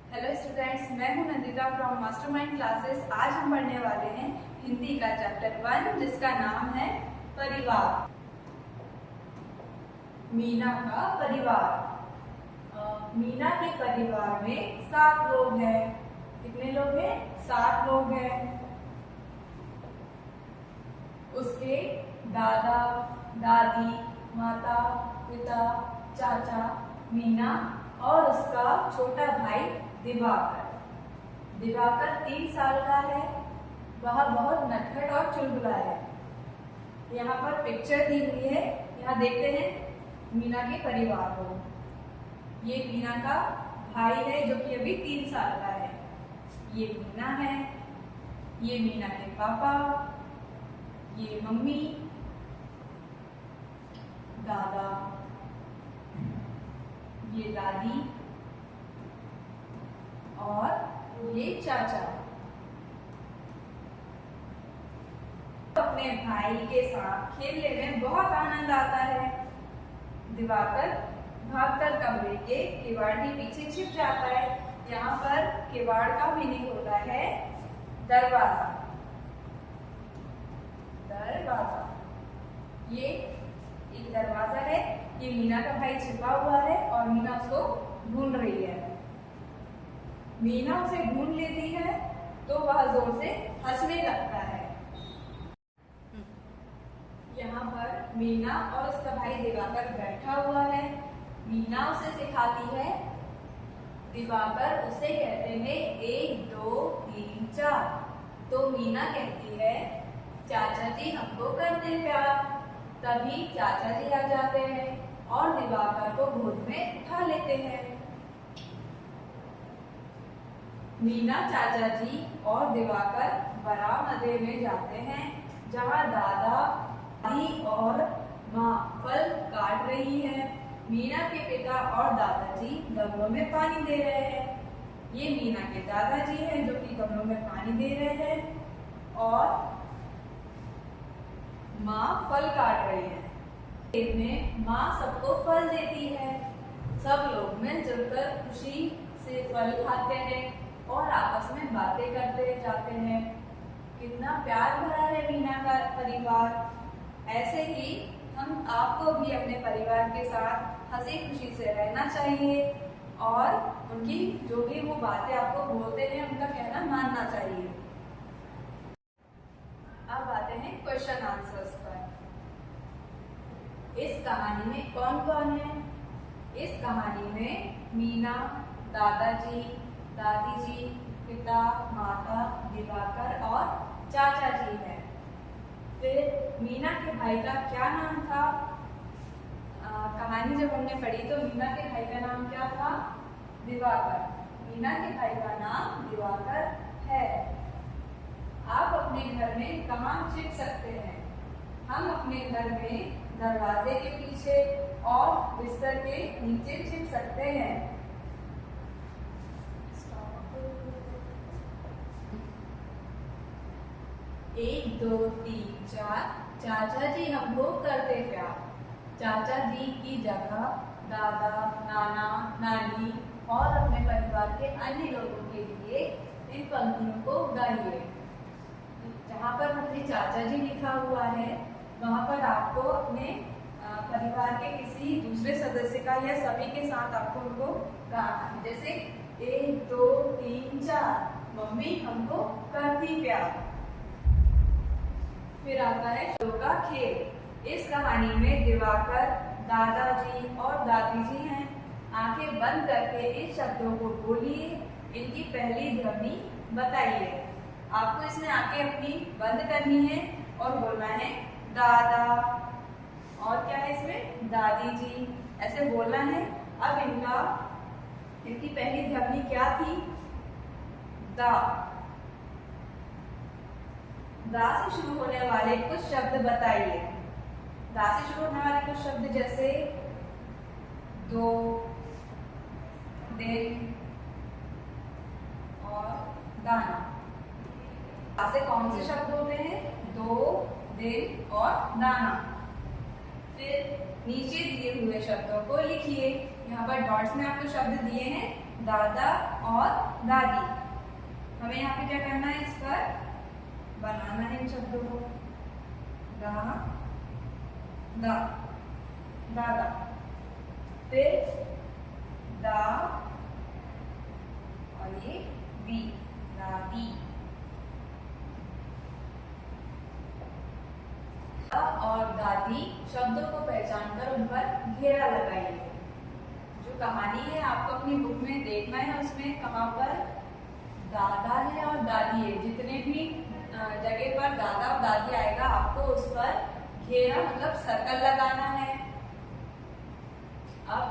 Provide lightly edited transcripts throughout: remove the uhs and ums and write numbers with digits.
Hello students, मैं हूं Nandita from mastermind classes. आज हम पढ़ने वाले हैं हिंदी का चैप्टर 1 जिसका नाम है परिवार। मीना का परिवार। मीना के परिवार में 7 लोग हैं। कितने लोग हैं? 7 लोग हैं। उसके दादा, दादी, माता, पिता, चाचा, मीना और उसका छोटा भाई दिवाकर। दिवाकर 3 साल का है। वह बहुत नटखट और चुलबुला है। यहाँ पर पिक्चर दी हुई है। यहाँ देखते हैं मीना के परिवार को। ये मीना का भाई है जो कि अभी 3 साल का है। ये मीना है। ये मीना के पापा, ये मम्मी, दादा, ये दादी और ये चाचा। अपने भाई के साथ खेलने में बहुत आनंद आता है। दिवाकर भागकर कमरे के किवाड़ के पीछे छिप जाता है। यहाँ पर किवाड़ का मीनिंग होता है दरवाजा। दरवाजा, ये एक दरवाजा है। ये मीना का भाई छिपा हुआ है और मीना उसको ढूंढ रही है। मीना उसे ढूंढ लेती है तो वह जोर से हंसने लगता है। यहाँ पर मीना और उसका भाई दिवाकर बैठा हुआ है। मीना उसे सिखाती है। दिवाकर उसे कहते हैं 1 2 3 4। तो मीना कहती है चाचा जी हमको करते प्यार। तभी चाचा जी आ जाते हैं और दिवाकर को गोद में उठा लेते हैं। मीना, चाचा जी और दिवाकर बरामदे में जाते हैं जहां दादा, दादी और माँ फल काट रही है। मीना के पिता और दादाजी गमलों में पानी दे रहे हैं। ये मीना के दादाजी हैं जो कि गमलों में पानी दे रहे हैं और माँ फल काट रही है। खेत में माँ सबको फल देती है। सब लोग मिलजुल कर खुशी से फल खाते हैं और आपस में बातें करते जाते हैं। कितना प्यार भरा है मीना का परिवार। ऐसे ही हम आपको भी अपने परिवार के साथ हंसी खुशी से रहना चाहिए और उनकी जो भी वो बातें आपको बोलते हैं उनका कहना मानना चाहिए। अब आते हैं क्वेश्चन आंसर्स पर। इस कहानी में कौन कौन है? इस कहानी में मीना, दादाजी, दादी जी, पिता, माता, दिवाकर और चाचा जी है। फिर मीना के भाई का क्या नाम था? कहानी जब हमने पढ़ी तो मीना के भाई का नाम क्या था? दिवाकर। मीना के भाई का नाम दिवाकर है। आप अपने घर में कहाँ छिप सकते हैं? हम अपने घर में दरवाजे के पीछे और बिस्तर के नीचे छिप सकते हैं। 1 2 3 4 चाचा जी हमको करते प्यार। चाचा जी की जगह दादा, नाना, नानी और अपने परिवार के अन्य लोगों के लिए इन पंक्तियों को गाइए। जहाँ पर हमने चाचा जी लिखा हुआ है वहाँ पर आपको अपने परिवार के किसी दूसरे सदस्य का या सभी के साथ आपको उनको गाना है। जैसे 1 2 3 4 मम्मी हमको करती प्यार। फिर आता है शब्दों का खेल। इस कहानी में दिवाकर, दादाजी और दादी जी हैं। आंखें बंद करके इस शब्दों को बोलिए। इनकी पहली ध्वनि बताइए। आपको इसमें आंखें अपनी बंद करनी है और बोलना है दादा। और क्या है इसमें? दादी जी। ऐसे बोलना है। अब इनकी पहली ध्वनि क्या थी? दा। दा से शुरू होने वाले कुछ शब्द बताइए। दा से शुरू होने वाले कुछ शब्द जैसे दो, दिन और दाना। दा से कौन से शब्द होते हैं? दो, दिन और दाना। फिर नीचे दिए हुए शब्दों को लिखिए। यहाँ पर डॉट्स में आपको शब्द दिए हैं, दादा और दादी। हमें यहाँ पे क्या करना है, इस पर बनाना है इन शब्दों को। दा दा दादा, फिर दा और ये दी, दादी। और दादी शब्दों को पहचान कर उन पर घेरा लगाइए। जो कहानी है आपको अपनी बुक में देखना है, उसमें कहाँ पर दादा है और दादी है, जितने भी जगह पर दादा और दादी आएगा आपको उस पर घेरा मतलब सर्कल लगाना है। अब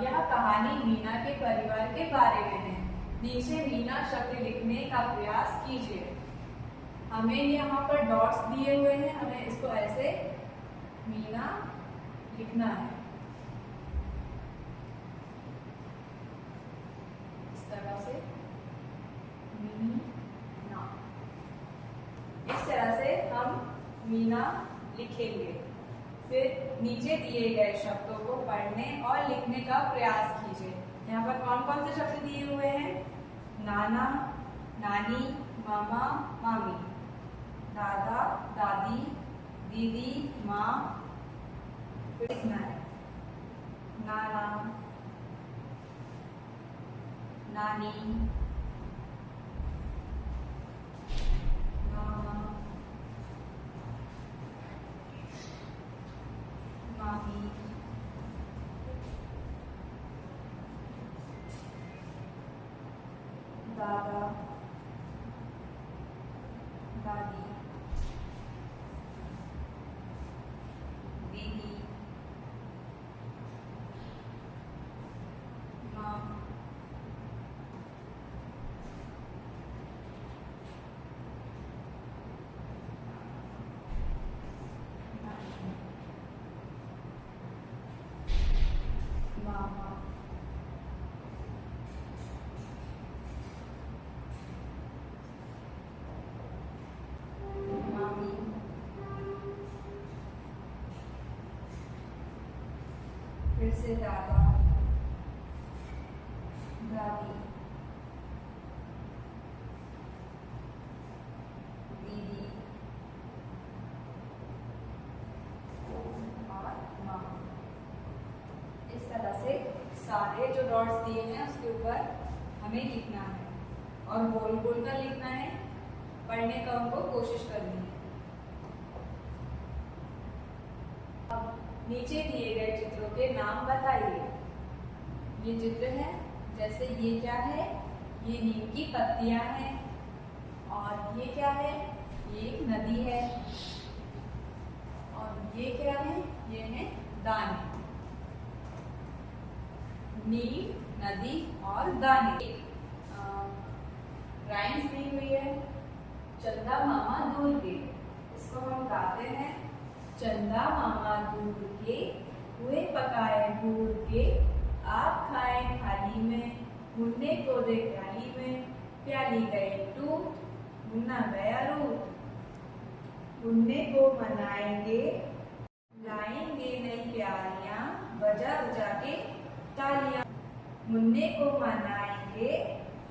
यह कहानी मीना के परिवार के बारे में है। नीचे मीना शब्द लिखने का प्रयास कीजिए। हमें यहाँ पर डॉट्स दिए हुए हैं, हमें इसको ऐसे मीना लिखना है, इस तरह से मीना। इस तरह से हम मीना लिखेंगे। फिर नीचे दिए गए शब्दों को पढ़ने और लिखने का प्रयास कीजिए। यहाँ पर कौन कौन से शब्द दिए हुए हैं? नाना, नानी, मामा, मामी, दादा, दादी, दीदी, माँ। फिर लिखना है नाना, नानी, मामा, मामी, दादा, दादी, दीदी, माँ, मामा, मामी, फिर से दादा, दादी, दीदी और माँ। इस तरह से सारे जो डॉट्स दिए हैं उसके ऊपर हमें लिखना है और गोल गोल कर लिखना है। पढ़ने का उनको कोशिश करनी है। अब नीचे दिए गए चित्रों के नाम बताइए। ये चित्र है, जैसे ये क्या है? ये नीम की पत्तियां हैं। और ये क्या है? ये एक नदी है। और ये क्या है? ये है दाने। नीम, नदी और दाने। राइम्स दी हुई है। चंदा मामा दूर के, इसको हम गाते हैं। चंदा मामा दूर के, हुए पकाए भूर के, आप खाए थाली में, मुन्ने को दे प्याली में, प्याली गई टूट, मुन्ना गया रूठ। मुन्ने को मनाएंगे, लाएंगे नई प्यालियां, बजा बजा के तालियां। मुन्ने को मनाएंगे,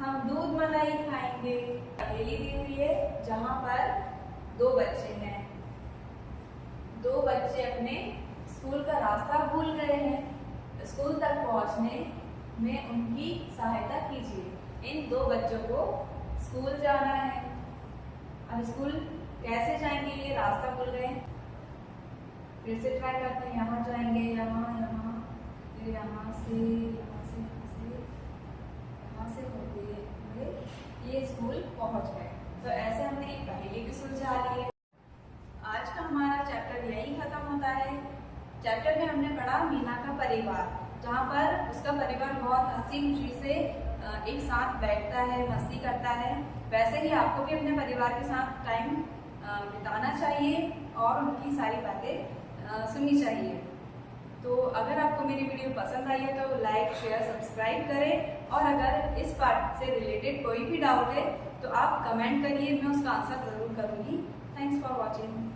हम दूध मलाई खाएंगे। पहेली दी हुई है जहाँ पर दो बच्चे हैं। दो बच्चे अपने स्कूल का रास्ता भूल गए हैं। स्कूल तक पहुँचने में उनकी सहायता कीजिए। इन दो बच्चों को स्कूल जाना है। अब स्कूल कैसे जाएंगे? ये रास्ता भूल गए। फिर से ट्राई करते हैं। यहाँ जाएंगे, यहाँ यहाँ, फिर यहाँ से होते हुए ये स्कूल पहुंच गए। तो ऐसे हमने एक पहेली भी सुलझा ली है। आज का हमारा चैप्टर यही खत्म होता है। चैप्टर में हमने पढ़ा मीना का परिवार, जहाँ पर उसका परिवार बहुत हंसी खुशी से एक साथ बैठता है, मस्ती करता है। वैसे ही आपको भी अपने परिवार के साथ टाइम बिताना चाहिए और उनकी सारी बातें सुननी चाहिए। तो अगर आपको मेरी वीडियो पसंद आई है तो लाइक, शेयर, सब्सक्राइब करें। और अगर इस पार्ट से रिलेटेड कोई भी डाउट है तो आप कमेंट करिए, मैं उसका आंसर ज़रूर करूँगी। Thanks for watching.